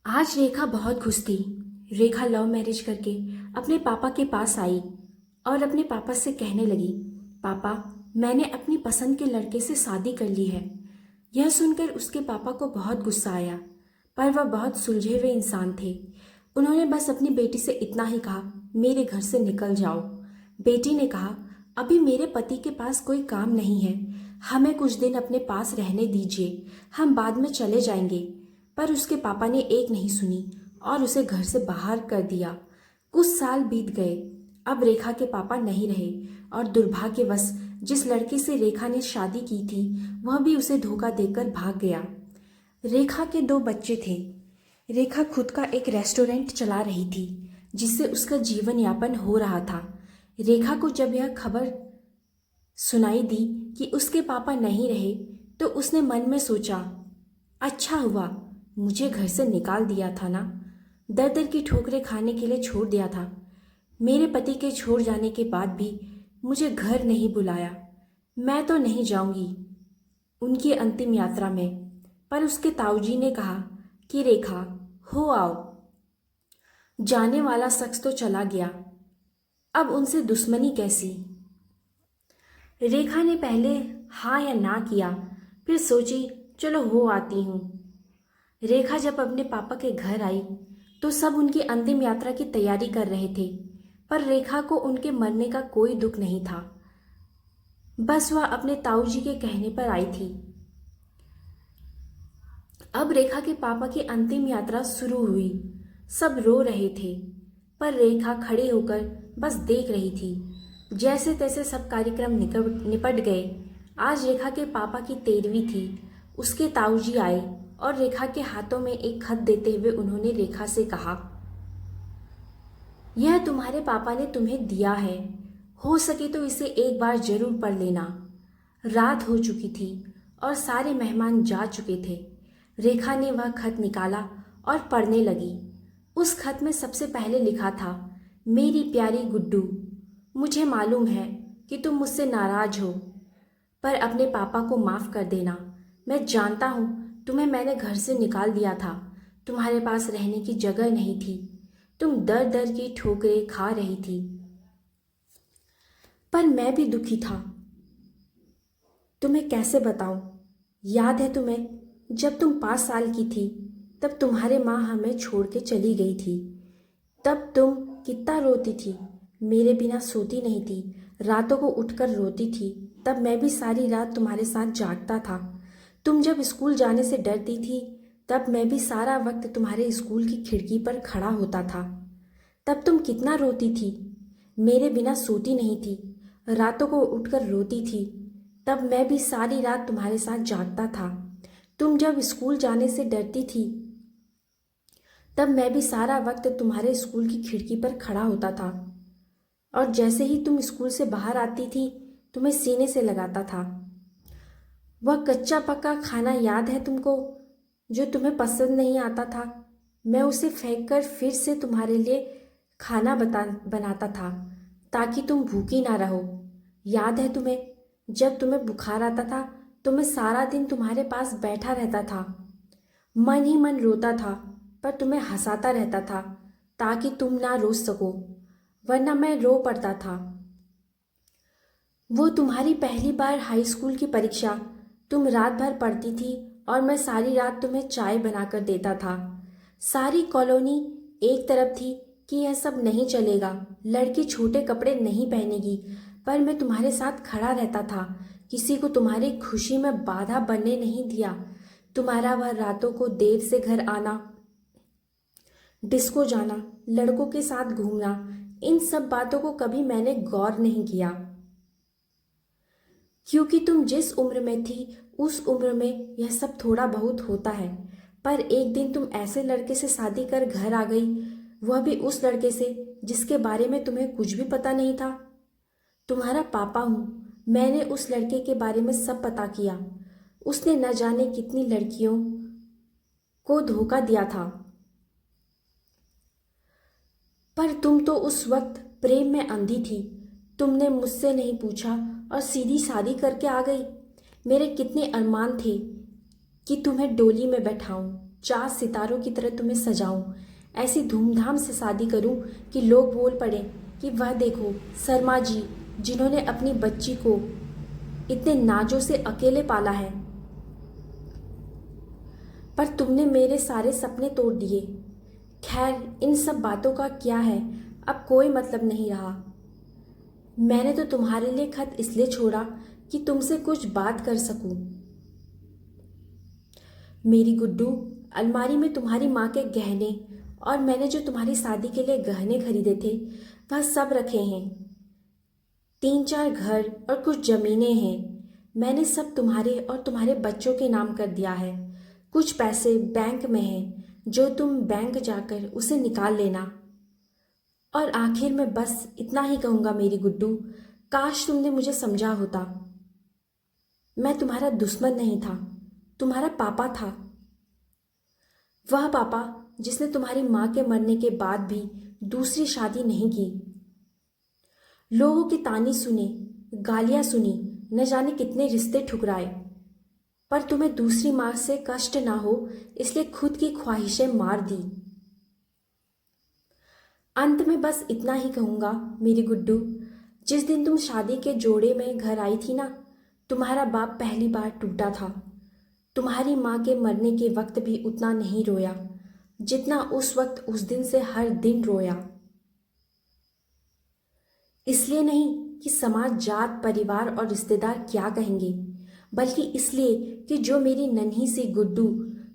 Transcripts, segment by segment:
आज रेखा बहुत खुश थी। रेखा लव मैरिज करके अपने पापा के पास आई और अपने पापा से कहने लगी, पापा, मैंने अपनी पसंद के लड़के से शादी कर ली है। यह सुनकर उसके पापा को बहुत गुस्सा आया, पर वह बहुत सुलझे हुए इंसान थे। उन्होंने बस अपनी बेटी से इतना ही कहा, मेरे घर से निकल जाओ। बेटी ने कहा, अभी मेरे पति के पास कोई काम नहीं है, हमें कुछ दिन अपने पास रहने दीजिए, हम बाद में चले जाएंगे। पर उसके पापा ने एक नहीं सुनी और उसे घर से बाहर कर दिया। कुछ साल बीत गए। अब रेखा के पापा नहीं रहे और दुर्भाग्यवश जिस लड़के से रेखा ने शादी की थी वह भी उसे धोखा देकर भाग गया। रेखा के दो बच्चे थे। रेखा खुद का एक रेस्टोरेंट चला रही थी जिससे उसका जीवन यापन हो रहा था। रेखा को जब यह खबर सुनाई दी कि उसके पापा नहीं रहे तो उसने मन में सोचा, अच्छा हुआ मुझे घर से निकाल दिया था ना, दर दर की ठोकरें खाने के लिए छोड़ दिया था। मेरे पति के छोड़ जाने के बाद भी मुझे घर नहीं बुलाया। मैं तो नहीं जाऊंगी उनकी अंतिम यात्रा में। पर उसके ताऊजी ने कहा कि रेखा, हो आओ। जाने वाला शख्स तो चला गया, अब उनसे दुश्मनी कैसी। रेखा ने पहले हाँ या ना किया, फिर सोची चलो हो आती हूँ। रेखा जब अपने पापा के घर आई तो सब उनकी अंतिम यात्रा की तैयारी कर रहे थे, पर रेखा को उनके मरने का कोई दुख नहीं था। बस वह अपने ताऊजी के कहने पर आई थी। अब रेखा के पापा की अंतिम यात्रा शुरू हुई। सब रो रहे थे, पर रेखा खड़े होकर बस देख रही थी। जैसे तैसे सब कार्यक्रम निपट गए। आज रेखा के पापा की 13वीं थी। उसके ताऊजी आए और रेखा के हाथों में एक खत देते हुए उन्होंने रेखा से कहा, यह तुम्हारे पापा ने तुम्हें दिया है, हो सके तो इसे एक बार जरूर पढ़ लेना। रात हो चुकी थी और सारे मेहमान जा चुके थे। रेखा ने वह खत निकाला और पढ़ने लगी। उस खत में सबसे पहले लिखा था, मेरी प्यारी गुड्डू, मुझे मालूम है कि तुम मुझसे नाराज हो, पर अपने पापा को माफ़ कर देना। मैं जानता हूँ तुम्हें मैंने घर से निकाल दिया था, तुम्हारे पास रहने की जगह नहीं थी, तुम दर दर की ठोकरें खा रही थी, पर मैं भी दुखी था। तुम्हें कैसे बताऊं। याद है तुम्हें, जब तुम 5 साल की थी तब तुम्हारे माँ हमें छोड़ के चली गई थी। तब तुम कितना रोती थी, मेरे बिना सोती नहीं थी, रातों को उठकर रोती थी। तब मैं भी सारी रात तुम्हारे साथ जागता था। तुम जब स्कूल जाने से डरती थी तब मैं भी सारा वक्त तुम्हारे स्कूल की खिड़की पर खड़ा होता था। तब तुम कितना रोती थी, मेरे बिना सोती नहीं थी, रातों को उठकर रोती थी। तब मैं भी सारी रात तुम्हारे साथ जागता था। तुम जब स्कूल जाने से डरती थी तब मैं भी सारा वक्त तुम्हारे स्कूल की खिड़की पर खड़ा होता था, और जैसे ही तुम स्कूल से बाहर आती थी तुम्हें सीने से लगाता था। वह कच्चा पक्का खाना याद है तुमको, जो तुम्हें पसंद नहीं आता था। मैं उसे फेंक कर फिर से तुम्हारे लिए खाना बनाता था ताकि तुम भूखी ना रहो। याद है तुम्हें, जब तुम्हें बुखार आता था तो मैं सारा दिन तुम्हारे पास बैठा रहता था, मन ही मन रोता था, पर तुम्हें हंसाता रहता था ताकि तुम ना रो सको, वरना मैं रो पड़ता था। वो तुम्हारी पहली बार हाई स्कूल की परीक्षा, तुम रात भर पढ़ती थी और मैं सारी रात तुम्हें चाय बनाकर देता था। सारी कॉलोनी एक तरफ थी कि यह सब नहीं चलेगा, लड़की छोटे कपड़े नहीं पहनेगी, पर मैं तुम्हारे साथ खड़ा रहता था, किसी को तुम्हारी खुशी में बाधा बनने नहीं दिया। तुम्हारा वह रातों को देर से घर आना, डिस्को जाना, लड़कों के साथ घूमना, इन सब बातों को कभी मैंने गौर नहीं किया, क्योंकि तुम जिस उम्र में थी उस उम्र में यह सब थोड़ा बहुत होता है। पर एक दिन तुम ऐसे लड़के से शादी कर घर आ गई, वह भी उस लड़के से जिसके बारे में तुम्हें कुछ भी पता नहीं था। तुम्हारा पापा हूँ, मैंने उस लड़के के बारे में सब पता किया। उसने न जाने कितनी लड़कियों को धोखा दिया था, पर तुम तो उस वक्त प्रेम में अंधी थी। तुमने मुझसे नहीं पूछा और सीधी शादी करके आ गई। मेरे कितने अरमान थे कि तुम्हें डोली में बैठाऊं, चार सितारों की तरह तुम्हें सजाऊं, ऐसी धूमधाम से शादी करूं कि लोग बोल पड़े कि वह देखो शर्मा जी, जिन्होंने अपनी बच्ची को इतने नाजों से अकेले पाला है। पर तुमने मेरे सारे सपने तोड़ दिए। खैर, इन सब बातों का क्या है, अब कोई मतलब नहीं रहा। मैंने तो तुम्हारे लिए खत इसलिए छोड़ा कि तुमसे कुछ बात कर सकूं। मेरी गुड्डू, अलमारी में तुम्हारी माँ के गहने और मैंने जो तुम्हारी शादी के लिए गहने खरीदे थे वह सब रखे हैं। 3-4 घर और कुछ जमीनें हैं। मैंने सब तुम्हारे और तुम्हारे बच्चों के नाम कर दिया है। कुछ पैसे बैंक में हैं, जो तुम बैंक जाकर उसे निकाल लेना। और आखिर में बस इतना ही कहूँगा मेरी गुड्डू, काश तुमने मुझे समझा होता। मैं तुम्हारा दुश्मन नहीं था, तुम्हारा पापा था। वह पापा जिसने तुम्हारी माँ के मरने के बाद भी दूसरी शादी नहीं की। लोगों की तानी सुने, गालियां सुनी, न जाने कितने रिश्ते ठुकराए, पर तुम्हें दूसरी माँ से कष्ट ना हो इसलिए खुद की ख्वाहिशें मार दी। अंत में बस इतना ही कहूँगा मेरी गुड्डू, जिस दिन तुम शादी के जोड़े में घर आई थी ना, तुम्हारा बाप पहली बार टूटा था। तुम्हारी माँ के मरने के वक्त भी उतना नहीं रोया जितना उस वक्त उस दिन से हर दिन रोया। इसलिए नहीं कि समाज, जात, परिवार और रिश्तेदार क्या कहेंगे, बल्कि इसलिए कि जो मेरी नन्ही सी गुड्डू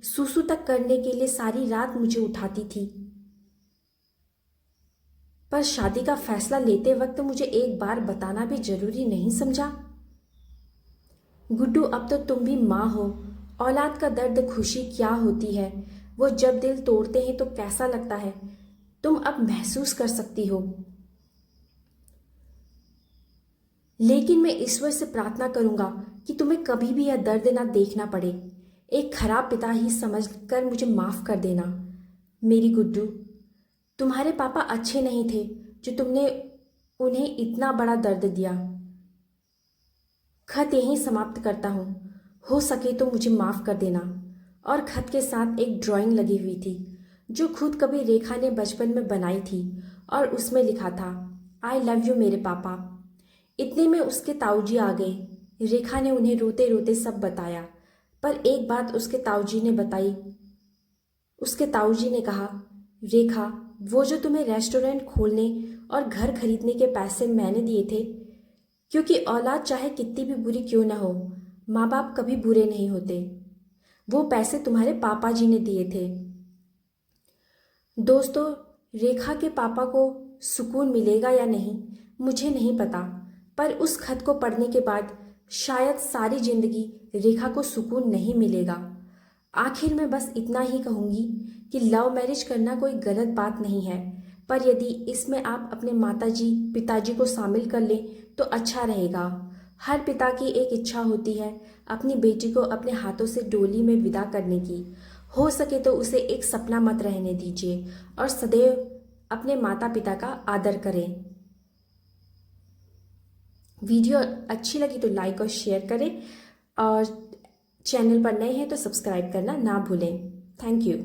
सुसु तक करने के लिए सारी रात मुझे उठाती थी। पर शादी का फैसला लेते वक्त मुझे एक बार बताना भी जरूरी नहीं समझा? गुड्डू, अब तो तुम भी माँ हो। औलाद का दर्द, खुशी क्या होती है, वो जब दिल तोड़ते हैं तो कैसा लगता है, तुम अब महसूस कर सकती हो। लेकिन मैं ईश्वर से प्रार्थना करूंगा कि तुम्हें कभी भी यह दर्द ना देखना पड़े। एक खराब पिता ही समझकर मुझे माफ कर देना मेरी गुड्डू। तुम्हारे पापा अच्छे नहीं थे जो तुमने उन्हें इतना बड़ा दर्द दिया। खत यहीं समाप्त करता हूँ। हो सके तो मुझे माफ कर देना। और खत के साथ एक ड्राइंग लगी हुई थी जो खुद कभी रेखा ने बचपन में बनाई थी और उसमें लिखा था, आई लव यू मेरे पापा। इतने में उसके ताऊजी आ गए। रेखा ने उन्हें रोते रोते सब बताया, पर एक बात उसके ताऊजी ने बताई। उसके ताऊजी ने कहा, रेखा, वो जो तुम्हें रेस्टोरेंट खोलने और घर खरीदने के पैसे मैंने दिए थे, क्योंकि औलाद चाहे कितनी भी बुरी क्यों ना हो, माँ बाप कभी बुरे नहीं होते, वो पैसे तुम्हारे पापा जी ने दिए थे। दोस्तों, रेखा के पापा को सुकून मिलेगा या नहीं मुझे नहीं पता, पर उस खत को पढ़ने के बाद शायद सारी जिंदगी रेखा को सुकून नहीं मिलेगा। आखिर में बस इतना ही कहूँगी कि लव मैरिज करना कोई गलत बात नहीं है, पर यदि इसमें आप अपने माताजी पिताजी को शामिल कर लें तो अच्छा रहेगा। हर पिता की एक इच्छा होती है अपनी बेटी को अपने हाथों से डोली में विदा करने की। हो सके तो उसे एक सपना मत रहने दीजिए और सदैव अपने माता पिता का आदर करें। वीडियो अच्छी लगी तो लाइक और शेयर करें और चैनल पर नए हैं तो सब्सक्राइब करना ना भूलें। Thank you.